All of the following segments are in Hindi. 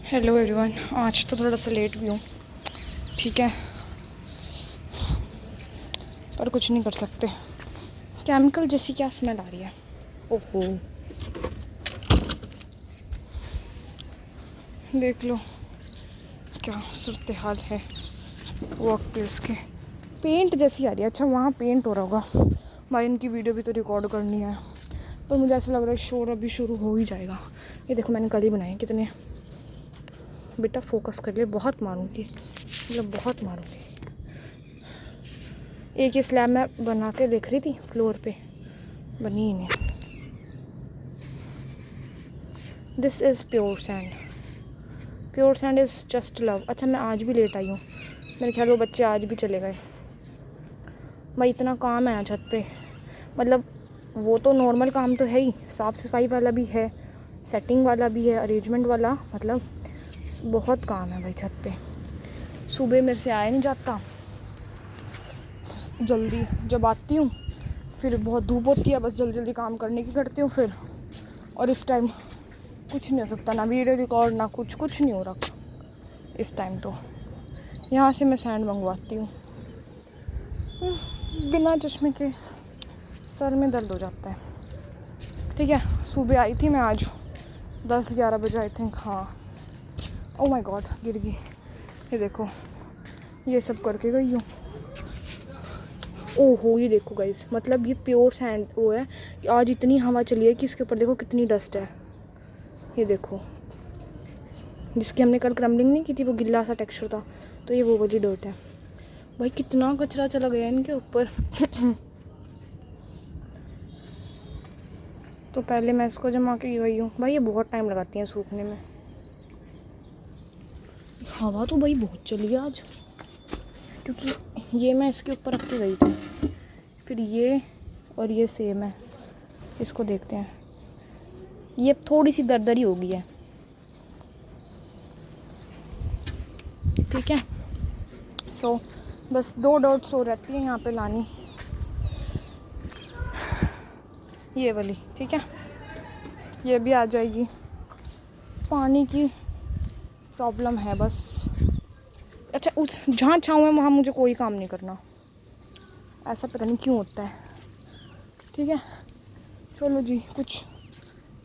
हेलो एवरीवन, आज तो थोड़ा सा लेट भी हूँ, ठीक है, पर कुछ नहीं कर सकते। केमिकल जैसी क्या स्मेल आ रही है। ओहो, देख लो क्या सूरत हाल है वर्क प्लेस के। पेंट जैसी आ रही है। अच्छा, वहाँ पेंट हो रहा होगा। भाई इनकी वीडियो भी तो रिकॉर्ड करनी है, पर मुझे ऐसा लग रहा है शोर अभी शुरू हो ही जाएगा। ये देखो, मैंने कल ही बनाए कितने। बेटा फोकस कर ले, बहुत मारूंगी, मतलब बहुत मारूंगी। एक ही स्लैब मैं बना के देख रही थी, फ्लोर पे बनी ही नहीं। This is pure sand. Pure sand is just love. अच्छा, मैं आज भी लेट आई हूँ। मेरे ख्याल वो बच्चे आज भी चले गए। भाई इतना काम है ना छत पे, मतलब वो तो नॉर्मल काम तो है ही, साफ़ सफाई वाला भी है, सेटिंग वाला भी है, अरेंजमेंट वाला, मतलब बहुत काम है भाई छत पे। सुबह मेरे से आया नहीं जाता जल्दी, जब आती हूँ फिर बहुत धूप होती है, बस जल्दी जल्दी काम करने की करती हूँ फिर। और इस टाइम कुछ नहीं हो सकता, ना वीडियो रिकॉर्ड ना कुछ नहीं हो रहा इस टाइम। तो यहाँ से मैं सैंड मंगवाती हूँ। बिना चश्मे के सर में दर्द हो जाता है। ठीक है, सुबह आई थी मैं आज 10-11 बजे आई थिंक। हाँ, ओ माय गॉड, गिर गई। ये देखो, ये सब करके गई हूँ। ओहो, ये देखो गाइस, मतलब ये प्योर सैंड वो है। आज इतनी हवा चली है कि इसके ऊपर देखो कितनी डस्ट है। ये देखो, जिसकी हमने कल क्रम्बलिंग नहीं की थी, वो गिल्ला सा टेक्सचर था, तो ये वो वाली डर्ट है। भाई कितना कचरा चला गया इनके ऊपर। तो पहले मैं इसको जमा के गई हूँ। भाई ये बहुत टाइम लगाती हैं सूखने में। हवा तो भाई बहुत चली है आज, क्योंकि ये मैं इसके ऊपर रख के गई थी। फिर ये और ये सेम है, इसको देखते हैं। ये थोड़ी सी दरदरी हो गई है, ठीक है। सो बस 2 डॉट्स हो रहती है यहाँ पे लानी, ये वाली, ठीक है। ये भी आ जाएगी। पानी की प्रॉब्लम है बस। अच्छा, उस जहाँ छाँव है वहाँ मुझे कोई काम नहीं करना, ऐसा पता नहीं क्यों होता है। ठीक है, चलो जी, कुछ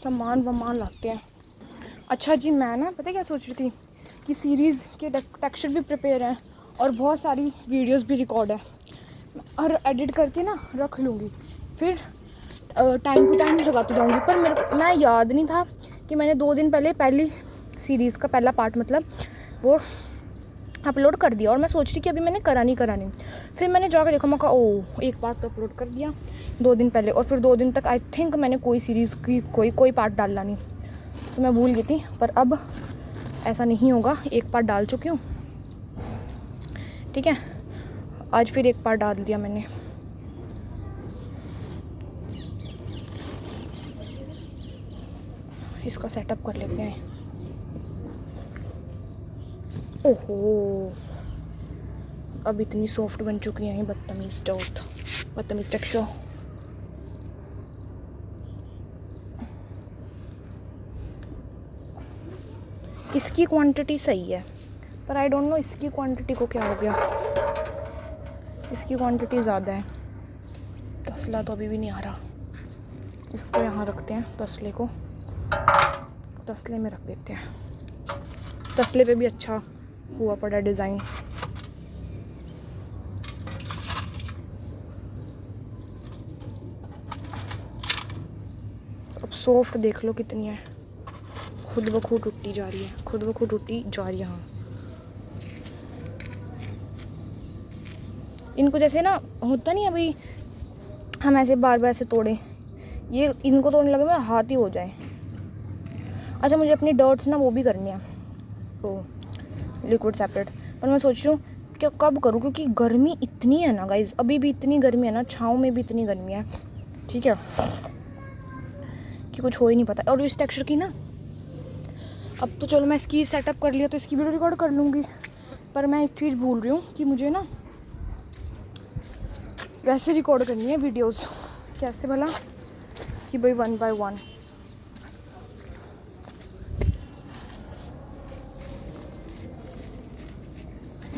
सामान वामान लाते हैं। अच्छा जी, मैं ना पता क्या सोच रही थी कि सीरीज़ के टेक्सचर भी प्रिपेयर हैं और बहुत सारी वीडियोस भी रिकॉर्ड है, और एडिट करके ना रख लूँगी, फिर टाइम टू टाइम लगाती जाऊँगी। पर मैं याद नहीं था कि मैंने 2 दिन पहले पहली सीरीज़ का पहला पार्ट मतलब वो अपलोड कर दिया, और मैं सोच रही कि अभी मैंने करा नहीं। फिर मैंने जाकर देखा, मैं कहा ओ, एक पार्ट तो अपलोड कर दिया 2 दिन पहले, और फिर 2 दिन तक आई थिंक मैंने कोई सीरीज़ की कोई पार्ट डालना नहीं, तो मैं भूल गई थी। पर अब ऐसा नहीं होगा, एक पार्ट डाल चुकी हूँ, ठीक है। आज फिर एक पार्ट डाल दिया मैंने। इसका सेटअप कर लेते हैं। ओहो, अब इतनी सॉफ्ट बन चुकी है बदतमीज़ टेक्सचर। इसकी क्वांटिटी सही है, पर आई डोंट नो इसकी क्वांटिटी को क्या हो गया। इसकी क्वांटिटी ज़्यादा है। तसला तो अभी भी नहीं आ रहा। इसको यहाँ रखते हैं, तसले को तसले में रख देते हैं। तसले पे भी अच्छा हुआ पड़ा डिज़ाइन। अब सॉफ्ट देख लो कितनी है, खुद ब खुद टूटी जा रही है। हाँ, इनको जैसे ना होता नहीं है भाई, हम ऐसे बार बार ऐसे तोड़े, ये इनको तोड़ने लगे मेरा हाथ ही हो जाए। अच्छा, मुझे अपनी डॉट्स ना वो भी करनी है, तो लिक्विड सेपरेट, पर मैं सोच रही हूँ क्या कब करूँ, क्योंकि गर्मी इतनी है ना गाइज, अभी भी इतनी गर्मी है ना, छाँव में भी इतनी गर्मी है, ठीक है, कि कुछ हो ही नहीं पता। और इस टेक्सचर की ना, अब तो चलो मैं इसकी सेटअप कर लिया तो इसकी वीडियो रिकॉर्ड कर लूँगी, पर मैं एक चीज़ भूल रही हूँ कि मुझे ना वैसे रिकॉर्ड करनी है वीडियोस। कैसे भला, कि भाई 1 by 1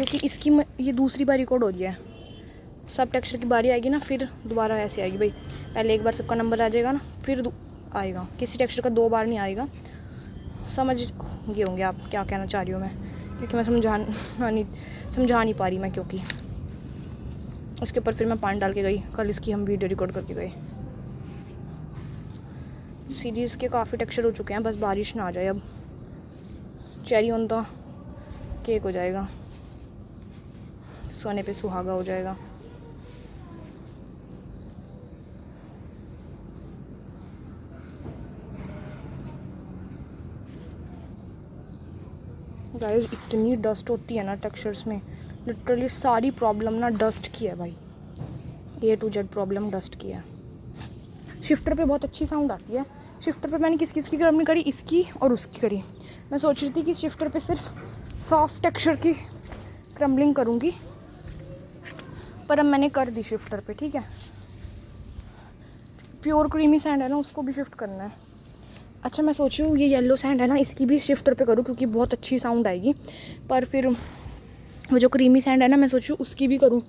क्योंकि इसकी ये दूसरी बार रिकॉर्ड हो रही है। सब टेक्सचर की बारी आएगी ना, फिर दोबारा ऐसे आएगी भाई। पहले एक बार सबका नंबर आ जाएगा ना, फिर आएगा। किसी टेक्सचर का 2 बार नहीं आएगा। समझ गए होंगे आप क्या कहना चाह रही हूँ मैं, क्योंकि मैं समझा नहीं पा रही मैं, क्योंकि उसके ऊपर फिर मैं पानी डाल के गई। कल इसकी हम वीडियो रिकॉर्ड करके गए। सीरीज़ के काफ़ी टेक्सचर हो चुके हैं, बस बारिश ना आ जाए। अब चेरी ऑन द केक हो जाएगा, सोने पे सुहागा हो जाएगा। गाइस इतनी डस्ट होती है ना टेक्सचर्स में, लिटरली सारी प्रॉब्लम ना डस्ट की है भाई। A to Z problem dust की है। शिफ्टर पे बहुत अच्छी साउंड आती है। शिफ्टर पे मैंने किस की क्रम्बलिंग करी, इसकी और उसकी करी। मैं सोच रही थी कि शिफ्टर पे सिर्फ सॉफ्ट टेक्सचर की क्रम्बलिंग करूँगी, पर अब मैंने कर दी शिफ्टर पे। ठीक है, प्योर क्रीमी सैंड है ना, उसको भी शिफ्ट करना है। अच्छा मैं सोच रही हूँ ये येलो सैंड है ना, इसकी भी शिफ्टर पे करूँ, क्योंकि बहुत अच्छी साउंड आएगी। पर फिर वो जो क्रीमी सैंड है ना, मैं सोच रही हूँ उसकी भी करूँ,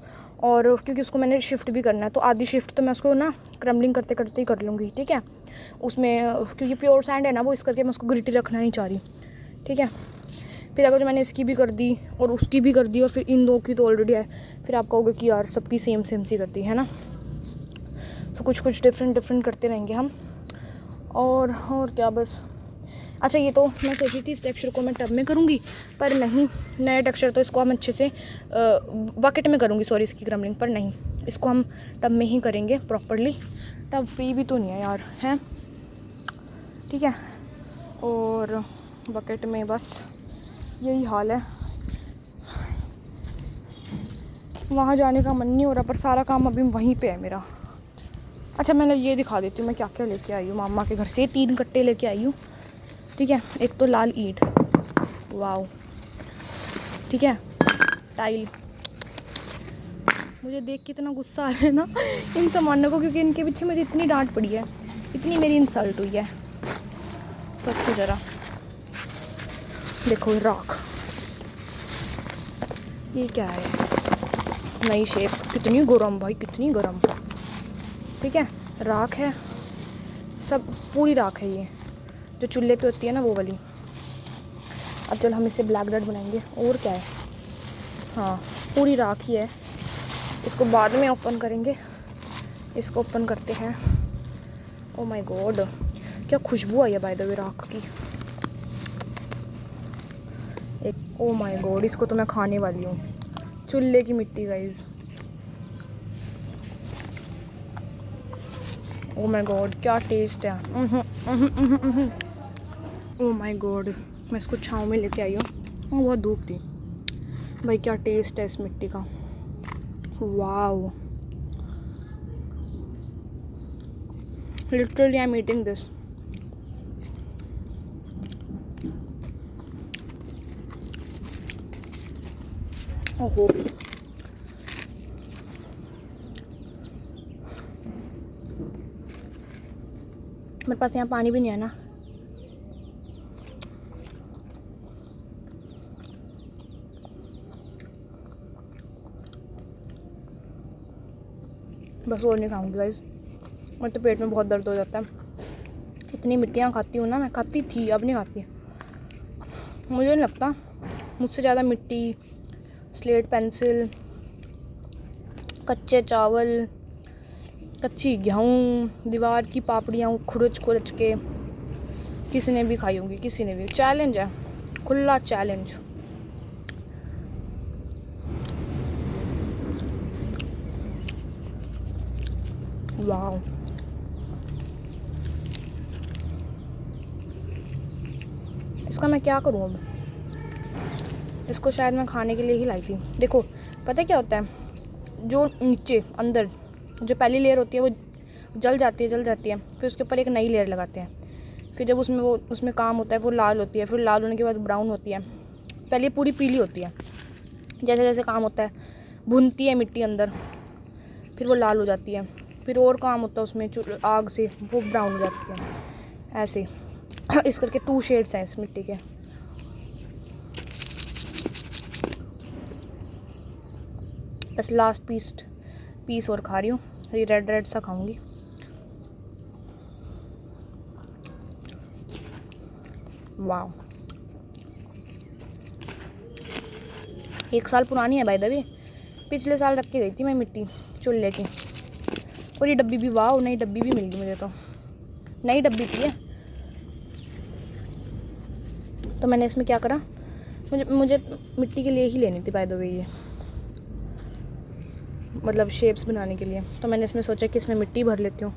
और क्योंकि उसको मैंने शिफ्ट भी करना है, तो आधी शिफ्ट तो मैं उसको ना क्रम्बलिंग करते करते ही कर लूँगी। ठीक है, उसमें क्योंकि प्योर सैंड है ना, वो इस करके मैं उसको ग्रिटी रखना नहीं चाह रही। ठीक है, फिर अगर मैंने इसकी भी कर दी और उसकी भी कर दी, और फिर इन दो की तो ऑलरेडी है, फिर आप कहोगे कि यार सबकी सेम सी कर दी है ना। तो कुछ डिफरेंट करते रहेंगे हम। और क्या बस। अच्छा ये तो मैं सोची थी इस टेक्सचर को मैं टब में करूँगी, पर नहीं, नया टेक्सचर तो इसको हम अच्छे से बकेट में करूँगी, सॉरी इसकी क्रम्बलिंग, पर नहीं, इसको हम टब में ही करेंगे प्रॉपरली। टब फ्री भी तो नहीं है यार, हैं। ठीक है, और बकेट में बस यही हाल है। वहाँ जाने का मन नहीं हो रहा, पर सारा काम अभी वहीं पे है मेरा। अच्छा मैंने ये दिखा देती हूँ मैं क्या क्या लेके आई हूँ मामा के घर से। 3 कट्टे लेके आई हूँ। ठीक है, एक तो लाल ईंट, वाओ। ठीक है, टाइल। मुझे देख के इतना गुस्सा आ रहा है ना इन सामानों को, क्योंकि इनके पीछे मुझे इतनी डांट पड़ी है, इतनी मेरी इंसल्ट हुई है। सोचो ज़रा, देखो राख, ये क्या है, नई शेप, कितनी गरम भाई, कितनी गरम। ठीक है, राख है, सब पूरी राख है, ये जो चूल्हे पे होती है ना वो वाली। अब चल हम इससे ब्लैक डॉट बनाएंगे, और क्या है। हाँ पूरी राख ही है, इसको बाद में ओपन करेंगे। इसको ओपन करते हैं। ओ माय गॉड, क्या खुशबू आई है बाय द वे राख की। एक ओ माय गॉड, इसको तो मैं खाने वाली हूँ। चूल्हे की मिट्टी गाइज, ओ माय गॉड क्या टेस्ट है। ओ माय गॉड, मैं इसको छाँव में लेके आई हूँ, बहुत धूप थी भाई। क्या टेस्ट है इस मिट्टी का, wow. Literally I am eating this. ओहो, मेरे पास यहाँ पानी भी नहीं है ना। बस और नहीं खाऊंगी गाइस, मेरे तो पेट में बहुत दर्द हो जाता है। इतनी मिट्टियाँ खाती हूँ ना मैं, खाती थी अब नहीं खाती। मुझे नहीं लगता मुझसे ज़्यादा मिट्टी, स्लेट पेंसिल, कच्चे चावल, कच्ची गेहूँ, दीवार की पापड़ियाँ खुरच के किसी ने भी खाई होंगी, किसी ने भी। चैलेंज है, खुला चैलेंज। वाह, इसका मैं क्या करूँ अब। इसको शायद मैं खाने के लिए ही लाई थी। देखो पता क्या होता है, जो नीचे अंदर जो पहली लेयर होती है वो जल जाती है, फिर उसके ऊपर एक नई लेयर लगाते हैं। फिर जब उसमें काम होता है वो लाल होती है, फिर लाल होने के बाद ब्राउन होती है। पहले पूरी पीली होती है, जैसे जैसे काम होता है भुनती है मिट्टी अंदर, फिर वो लाल हो जाती है। फिर और काम होता है उसमें आग से, वो ब्राउन हो जाती है। ऐसे इस करके 2 शेड्स हैं इस मिट्टी के। बस लास्ट पीस और खा रही हूँ। ये रेड सा खाऊंगी। वाह, 1 साल पुरानी है बाय द वे। पिछले साल रख के गई थी मैं मिट्टी चूल्हे की। और ये डब्बी भी, वाह, नई डब्बी भी मिल गई मुझे। तो नई डब्बी थी ये। तो मैंने इसमें क्या करा, मुझे मिट्टी के लिए ही लेनी थी बाय द वे ये, मतलब शेप्स बनाने के लिए। तो मैंने इसमें सोचा कि इसमें मिट्टी भर लेती हूँ।